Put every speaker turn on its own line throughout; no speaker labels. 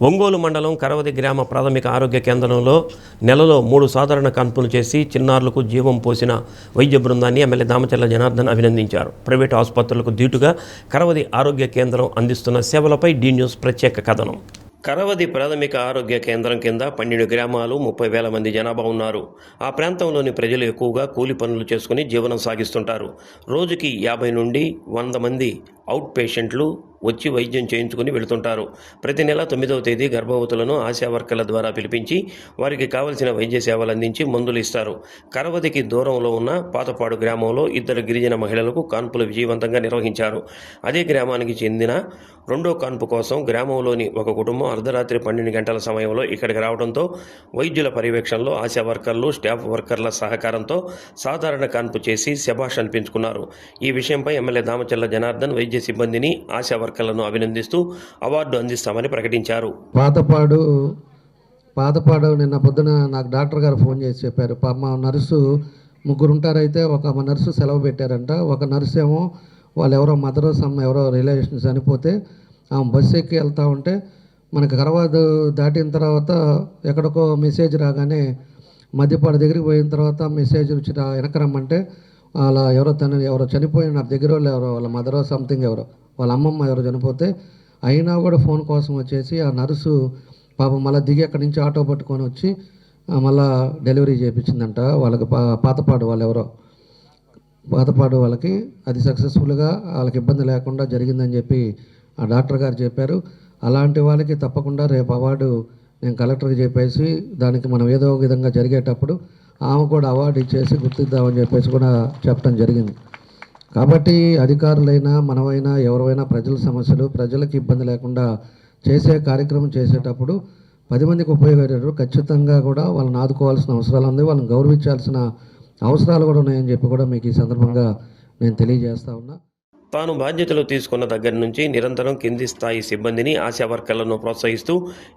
ఒంగోలు మండలం కరవది గ్రామ ప్రాథమిక ఆరోగ్య కేంద్రంలో నెలలో 3 సాధారణ కాన్పులు చేసి చిన్నారులకు జీవం పోసిన వైద్య బృందాన్ని ఎమ్మెల్యే దామచర్ల జనార్దన్ అభినందించారు. ప్రైవేటు ఆసుపత్రులకు దీటుగా కరవది ఆరోగ్య కేంద్రం అందిస్తున్న సేవలపై డి న్యూస్ ప్రత్యేక కథనం. కరవది ప్రాథమిక ఆరోగ్య కేంద్రం కింద 12 గ్రామాలు 30,000 మంది జనాభా ఉన్నారు. ఆ ప్రాంతంలోని ప్రజలు ఎక్కువగా కూలి పనులు చేసుకుని జీవనం సాగిస్తుంటారు. రోజుకి 50 నుండి 100 మంది అవుట్ పేషెంట్లు వచ్చి వైద్యం చేయించుకుని వెళుతుంటారు. ప్రతి నెల 9వ తేదీ గర్భవతులను ఆశా వర్కర్ల ద్వారా పిలిపించి వారికి కావలసిన వైద్య సేవలు అందించి మందులు ఇస్తారు. కరవదికి దూరంలో ఉన్న పాతపాడు గ్రామంలో 2 గిరిజన మహిళలకు కాన్పులు విజయవంతంగా నిర్వహించారు. అదే గ్రామానికి చెందిన రెండో కాన్పు కోసం గ్రామంలోని ఒక కుటుంబం అర్ధరాత్రి 12 గంటల సమయంలో ఇక్కడికి రావడంతో వైద్యుల పర్యవేక్షణలో ఆశా వర్కర్లు, స్టాఫ్ వర్కర్ల సహకారంతో సాధారణ కాన్పు చేసి శభాష్ అనిపించుకున్నారు. ఈ విషయంపై ఎమ్మెల్యే దామచర్ల జనార్దన్ వైద్య సిబ్బందిని, ఆశా వర్కర్లను అభినందిస్తూ అవార్డు అందిస్తామని ప్రకటించారు.
పాతపాడు నిన్న పొద్దున నాకు డాక్టర్ గారు ఫోన్ చేసి చెప్పారు. మా నర్సు 3 ఉంటారైతే ఒక నర్సు సెలవు పెట్టారంట. ఒక నర్సు ఏమో వాళ్ళు ఎవరో మదర్ ఎవరో రిలేషన్స్ చనిపోతే ఆమె బస్సు ఎక్కి వెళ్తూ ఉంటే మనకి కరవాదు దాటిన తర్వాత ఎక్కడికో మెసేజ్ రాగానే మధ్యపాడు దగ్గరికి పోయిన తర్వాత మెసేజ్ వచ్చి వెనక రమ్మంటే అలా ఎవరో చనిపోయిన నా దగ్గర వాళ్ళు ఎవరో వాళ్ళ మదర్ సంథింగ్ ఎవరో వాళ్ళ అమ్మమ్మ ఎవరో చనిపోతే అయినా కూడా ఫోన్ కోసం వచ్చేసి ఆ నర్సు పాపం మళ్ళీ దిగి అక్కడి నుంచి ఆటో పట్టుకొని వచ్చి మళ్ళీ డెలివరీ చేయించిందంట. వాళ్ళకి పాతపాడు వాళ్ళకి అది సక్సెస్ఫుల్గా వాళ్ళకి ఇబ్బంది లేకుండా జరిగిందని చెప్పి ఆ డాక్టర్ గారు చెప్పారు. అలాంటి వాళ్ళకి తప్పకుండా రేపు అవార్డు నేను కలెక్టర్కి చెప్పేసి దానికి మనం ఏదో ఒక విధంగా జరిగేటప్పుడు ఆమె కూడా అవార్డు ఇచ్చేసి గుర్తిద్దామని చెప్పేసి కూడా చెప్పడం జరిగింది. కాబట్టి అధికారులైనా మనమైనా ఎవరైనా ప్రజల సమస్యలు ప్రజలకు ఇబ్బంది లేకుండా చేసే కార్యక్రమం చేసేటప్పుడు 10 మందికి ఉపయోగపడేటప్పుడు ఖచ్చితంగా కూడా వాళ్ళని ఆదుకోవాల్సిన అవసరాలు ఉంది, వాళ్ళని గౌరవించాల్సిన అవసరాలు కూడా ఉన్నాయని చెప్పి కూడా మీకు ఈ సందర్భంగా నేను తెలియజేస్తా ఉన్నా.
తాను బాధ్యతలు తీసుకున్న దగ్గర నుంచి నిరంతరం కింది స్థాయి సిబ్బందిని, ఆశా వర్కర్లను ప్రోత్సహిస్తూ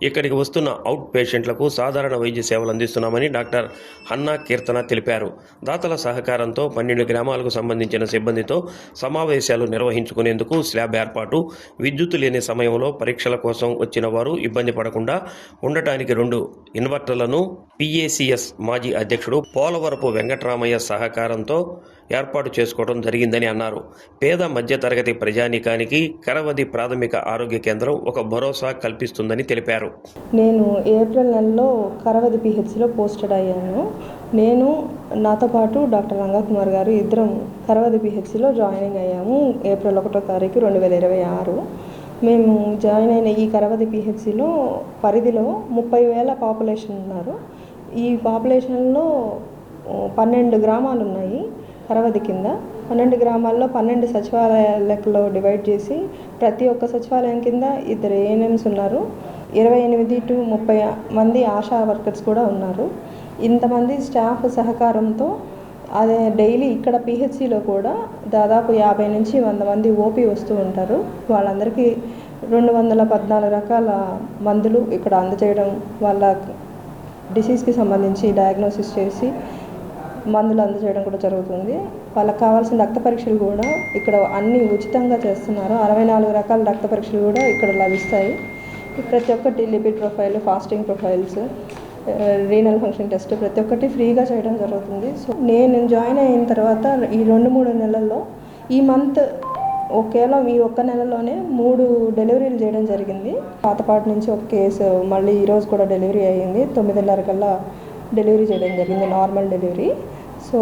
ఇక్కడికి వస్తున్న అవుట్ పేషెంట్లకు సాధారణ వైద్య సేవలు అందిస్తున్నామని డాక్టర్ హన్నా కీర్తన తెలిపారు. దాతల సహకారంతో 12 గ్రామాలకు సంబంధించిన సిబ్బందితో సమావేశాలు నిర్వహించుకునేందుకు స్లాబ్ ఏర్పాటు, విద్యుత్తు లేని సమయంలో పరీక్షల కోసం వచ్చిన వారు ఇబ్బంది పడకుండా ఉండటానికి 2 ఇన్వర్టర్లను PACS మాజీ అధ్యక్షుడు పోలవరపు వెంకటరామయ్య సహకారంతో ఏర్పాటు చేసుకోవడం జరిగిందని అన్నారు. పేద మధ్యతరగతి ప్రజానీకానికి కరవది ప్రాథమిక ఆరోగ్య కేంద్రం ఒక భరోసా కల్పిస్తుందని తెలిపారు.
నేను ఏప్రిల్ నెలలో కరవది PHCలో పోస్టెడ్ అయ్యాను. నేను నాతో పాటు డాక్టర్ రంగకుమార్ గారు ఇద్దరం కరవది PHCలో జాయినింగ్ అయ్యాము ఏప్రిల్ 1వ తారీఖు 2026. మేము జాయిన్ అయిన ఈ కరవది PHCలో పరిధిలో 30,000 పాపులేషన్ ఉన్నారు. ఈ పాపులేషన్లో 12 గ్రామాలు ఉన్నాయి. కరవది కింద 12 గ్రామాల్లో 12 సచివాలయాలలో డివైడ్ చేసి ప్రతి ఒక్క సచివాలయం కింద 2 ANMs ఉన్నారు. 28 to 30 మంది ఆశా వర్కర్స్ కూడా ఉన్నారు. ఇంతమంది స్టాఫ్ సహకారంతో అదే డైలీ ఇక్కడ PHCలో కూడా దాదాపు 50 నుంచి 100 మంది OP వస్తూ ఉంటారు. వాళ్ళందరికీ 214 రకాల మందులు ఇక్కడ అందజేయడం, వాళ్ళ డిసీజ్కి సంబంధించి డయాగ్నోసిస్ చేసి మందులు అందజేయడం కూడా జరుగుతుంది. వాళ్ళకి కావాల్సిన రక్త పరీక్షలు కూడా ఇక్కడ అన్నీ ఉచితంగా చేస్తున్నారు. 64 రకాల రక్త పరీక్షలు కూడా ఇక్కడ లభిస్తాయి. ప్రతి ఒక్కటి lipid profile, fasting profiles, renal function test ప్రతి ఒక్కటి ఫ్రీగా చేయడం జరుగుతుంది. సో నేను జాయిన్ అయిన తర్వాత ఈ 2-3 నెలల్లో ఈ మంత్ కేవలం ఈ ఒక్క నెలలోనే 3 డెలివరీలు చేయడం జరిగింది. పాతపాటి నుంచి ఒక కేసు మళ్ళీ ఈరోజు కూడా డెలివరీ అయ్యింది. 9:30 కల్లా డెలివరీ చేయడం జరిగింది, నార్మల్ డెలివరీ. సో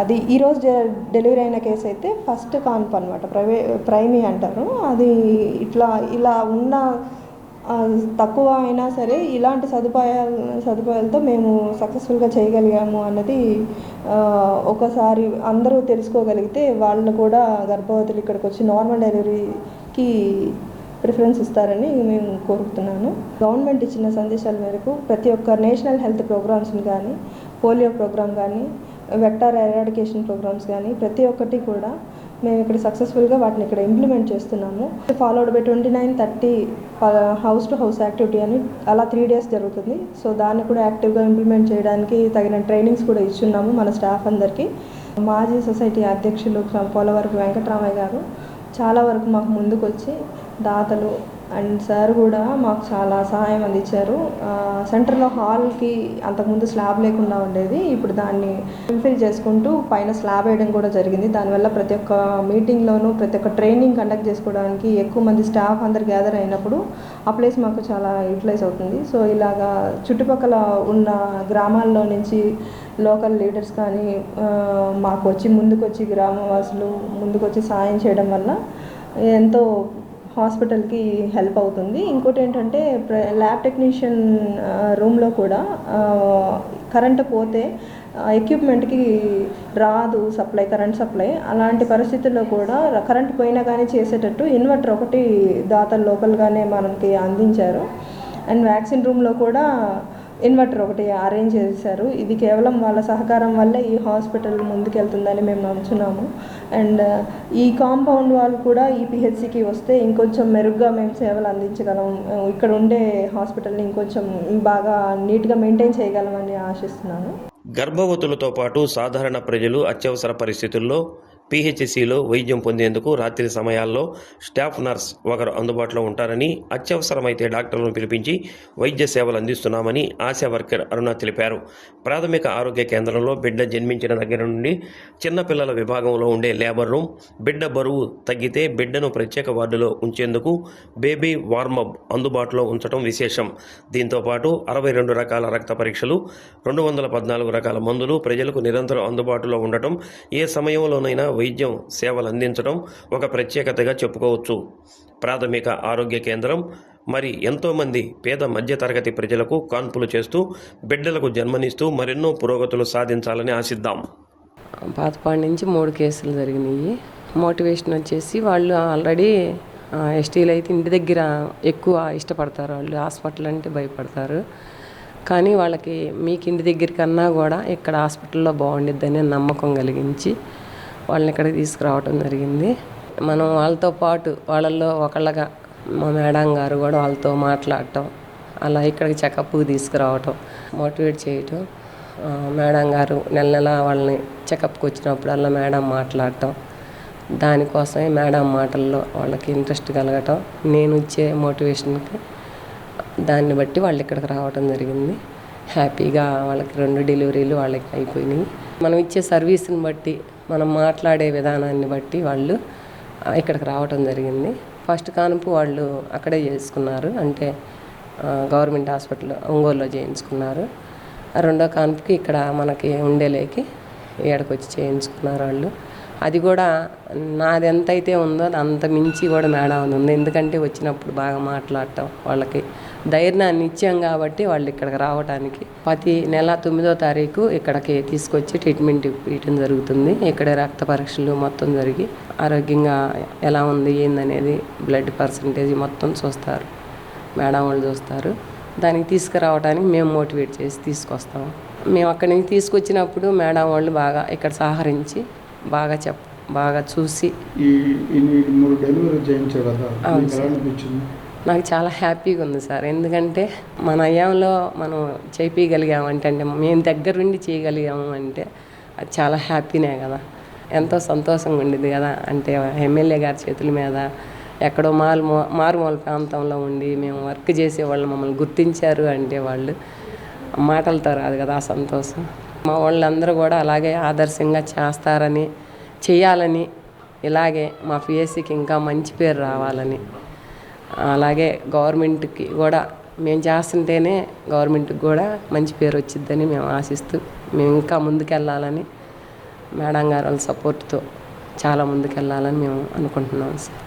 అది ఈరోజు డెలివరీ అయిన కేసు అయితే ఫస్ట్ కాన్పు అనమాట, ప్రైమీ అంటారు. అది ఇలా ఉన్న తక్కువ అయినా సరే ఇలాంటి సదుపాయాలతో మేము సక్సెస్ఫుల్గా చేయగలిగాము అన్నది ఒకసారి అందరూ తెలుసుకోగలిగితే వాళ్ళు కూడా గర్భవతులు ఇక్కడికి వచ్చి నార్మల్ డెలివరీకి ప్రిఫరెన్స్ ఇస్తారని మేము కోరుతున్నాను. గవర్నమెంట్ ఇచ్చిన సందేశాల మేరకు ప్రతి ఒక్క నేషనల్ హెల్త్ ప్రోగ్రామ్స్ని కానీ, పోలియో ప్రోగ్రామ్ కానీ, వెక్టార్ ఎరాడికేషన్ ప్రోగ్రామ్స్ కానీ ప్రతి ఒక్కటి కూడా మేము ఇక్కడ సక్సెస్ఫుల్గా వాటిని ఇక్కడ ఇంప్లిమెంట్ చేస్తున్నాము. Followed by 29-30 house to house activity అని అలా 3 days జరుగుతుంది. సో దాన్ని కూడా యాక్టివ్గా ఇంప్లిమెంట్ చేయడానికి తగిన ట్రైనింగ్స్ కూడా ఇస్తున్నాము మన స్టాఫ్ అందరికీ. మాజీ సొసైటీ అధ్యక్షులు పోలవరపు వెంకటరామయ్య గారు చాలా వరకు మాకు ముందుకు వచ్చి దాతలు అండ్ సార్ కూడా మాకు చాలా సహాయం అందించారు. సెంటర్లో హాల్కి అంతకుముందు స్లాబ్ లేకుండా ఉండేది, ఇప్పుడు దాన్ని ఫుల్ఫిల్ చేసుకుంటూ పైన స్లాబ్ వేయడం కూడా జరిగింది. దానివల్ల ప్రతి ఒక్క మీటింగ్లోనూ ప్రతి ఒక్క ట్రైనింగ్ కండక్ట్ చేసుకోవడానికి ఎక్కువ మంది స్టాఫ్ అందరు గ్యాదర్ అయినప్పుడు ఆ ప్లేస్ మాకు చాలా యూటిలైజ్ అవుతుంది. సో ఇలాగా చుట్టుపక్కల ఉన్న గ్రామాల్లో నుంచి లోకల్ లీడర్స్ కానీ మాకు ముందుకొచ్చి గ్రామవాసులు ముందుకొచ్చి సాయం చేయడం వల్ల ఎంతో హాస్పిటల్కి హెల్ప్ అవుతుంది. ఇంకోటి ఏంటంటే ల్యాబ్ టెక్నీషియన్ రూమ్లో కూడా కరెంటు పోతే ఎక్విప్మెంట్కి రాదు కరెంట్ సప్లై. అలాంటి పరిస్థితుల్లో కూడా కరెంట్ పోయినా కానీ చేసేటట్టు ఇన్వర్టర్ ఒకటి దాతలు లోకల్గానే మనకి అందించారు. అండ్ వ్యాక్సిన్ రూమ్లో కూడా ఇన్వర్టర్ ఒకటి అరేంజ్ చేశారు. ఇది కేవలం వాళ్ళ సహకారం వల్లే ఈ హాస్పిటల్ ముందుకెళ్తుందని మేము నమ్ముతున్నాము. అండ్ ఈ కాంపౌండ్ వాళ్ళు కూడా ఈ పిహెచ్సికి వస్తే ఇంకొంచెం మెరుగ్గా మేము సేవలు అందించగలం, ఇక్కడ ఉండే హాస్పిటల్ని ఇంకొంచెం బాగా నీట్గా మెయింటైన్ చేయగలమని ఆశిస్తున్నాను.
గర్భవతులతో పాటు సాధారణ ప్రజలు అత్యవసర పరిస్థితుల్లో పీహెచ్సీలో వైద్యం పొందేందుకు రాత్రి సమయాల్లో స్టాఫ్ నర్స్ ఒకరు అందుబాటులో ఉంటారని, అత్యవసరమైతే డాక్టర్లను పిలిపించి వైద్య సేవలు అందిస్తున్నామని ఆశా వర్కర్ అరుణ తెలిపారు. ప్రాథమిక ఆరోగ్య కేంద్రంలో బిడ్డ జన్మించిన దగ్గర నుండి చిన్నపిల్లల విభాగంలో ఉండే లేబర్ రూమ్, బిడ్డ బరువు తగ్గితే బిడ్డను ప్రత్యేక వార్డులో ఉంచేందుకు బేబీ వార్మప్ అందుబాటులో ఉంచడం విశేషం. దీంతోపాటు 62 రకాల రక్త పరీక్షలు, 214 రకాల మందులు ప్రజలకు నిరంతరం అందుబాటులో ఉండటం, ఏ సమయంలోనైనా వైద్యం సేవలు అందించడం ఒక ప్రత్యేకతగా చెప్పుకోవచ్చు. ప్రాథమిక ఆరోగ్య కేంద్రం మరి ఎంతోమంది పేద మధ్యతరగతి ప్రజలకు కాన్పులు చేస్తూ బిడ్డలకు జన్మనిస్తూ మరెన్నో పురోగతులు సాధించాలని ఆశిద్దాం.
పాతపాడు నుంచి 3 కేసులు జరిగినాయి. మోటివేషన్ వచ్చేసి వాళ్ళు ఆల్రెడీ ఎస్టీలు అయితే ఇంటి దగ్గర ఎక్కువ ఇష్టపడతారు, వాళ్ళు హాస్పిటల్ అంటే భయపడతారు. కానీ వాళ్ళకి మీకు ఇంటి దగ్గర కన్నా కూడా ఇక్కడ హాస్పిటల్లో బాగుండిద్దని నమ్మకం కలిగించి వాళ్ళని ఇక్కడికి తీసుకురావడం జరిగింది. మనం వాళ్ళతో పాటు వాళ్ళల్లో ఒకళ్ళగా మా మేడం గారు కూడా వాళ్ళతో మాట్లాడటం, అలా ఇక్కడికి చెకప్కి తీసుకురావటం, మోటివేట్ చేయటం. మేడం గారు నెల వాళ్ళని చెకప్కి వచ్చినప్పుడల్లా మేడం మాట్లాడటం, దానికోసమే మేడం మాటల్లో వాళ్ళకి ఇంట్రెస్ట్ కలగటం, నేను ఇచ్చే మోటివేషన్కి దాన్ని బట్టి వాళ్ళు ఇక్కడికి రావడం జరిగింది. హ్యాపీగా వాళ్ళకి 2 డెలివరీలు వాళ్ళకి అయిపోయినాయి. మనం ఇచ్చే సర్వీస్ని బట్టి, మనం మాట్లాడే విధానాన్ని బట్టి వాళ్ళు ఇక్కడికి రావడం జరిగింది. ఫస్ట్ కాన్పు వాళ్ళు అక్కడే చేసుకున్నారు, అంటే గవర్నమెంట్ హాస్పిటల్ ఒంగోలులో చేయించుకున్నారు. రెండో కాన్పుకి ఇక్కడ మనకి ఉండేలేకి ఇక్కడికి వచ్చి చేయించుకున్నారు వాళ్ళు. అది కూడా నాది ఎంతైతే ఉందో అంత మించి కూడా మేడం ఉంది. ఎందుకంటే వచ్చినప్పుడు బాగా మాట్లాడటం, వాళ్ళకి ధైర్యాన్ని ఇచ్చాం కాబట్టి వాళ్ళు ఇక్కడికి రావడానికి ప్రతి నెల 9వ తారీఖు ఇక్కడికి తీసుకొచ్చి ట్రీట్మెంట్ ఇవ్వడం జరుగుతుంది. ఇక్కడ రక్త పరీక్షలు మొత్తం జరిగి ఆరోగ్యంగా ఎలా ఉంది ఏందనేది బ్లడ్ పర్సంటేజ్ మొత్తం చూస్తారు, మేడం వాళ్ళు చూస్తారు. దానికి తీసుకురావడానికి మేము మోటివేట్ చేసి తీసుకొస్తాము. మేము అక్కడి నుంచి తీసుకొచ్చినప్పుడు మేడం వాళ్ళు బాగా ఇక్కడ సహకరించి బాగా చూసి నాకు చాలా హ్యాపీగా ఉంది సార్. ఎందుకంటే మన అయ్యాంలో మనం చేయించగలిగామంటే, అంటే మేము దగ్గరుండి చేయగలిగాము అంటే అది చాలా హ్యాపీనే కదా, ఎంతో సంతోషంగా ఉండేది కదా. అంటే ఎమ్మెల్యే గారి చేతుల మీద ఎక్కడో మారుమూల ప్రాంతంలో ఉండి మేము వర్క్ చేసేవాళ్ళు మమ్మల్ని గుర్తించారు అంటే వాళ్ళు మాటలతో రాదు కదా ఆ సంతోషం. మా వాళ్ళందరూ కూడా అలాగే ఆదర్శంగా చేస్తారని, చేయాలని, ఇలాగే మా పిఎస్సికి ఇంకా మంచి పేరు రావాలని, అలాగే గవర్నమెంట్కి కూడా మేము చేస్తుంటేనే గవర్నమెంట్కి కూడా మంచి పేరు వచ్చిద్దని మేము ఆశిస్తూ మేము ఇంకా ముందుకెళ్ళాలని, మేడం గారి వాళ్ళ సపోర్ట్తో చాలా ముందుకెళ్ళాలని మేము అనుకుంటున్నాం సార్.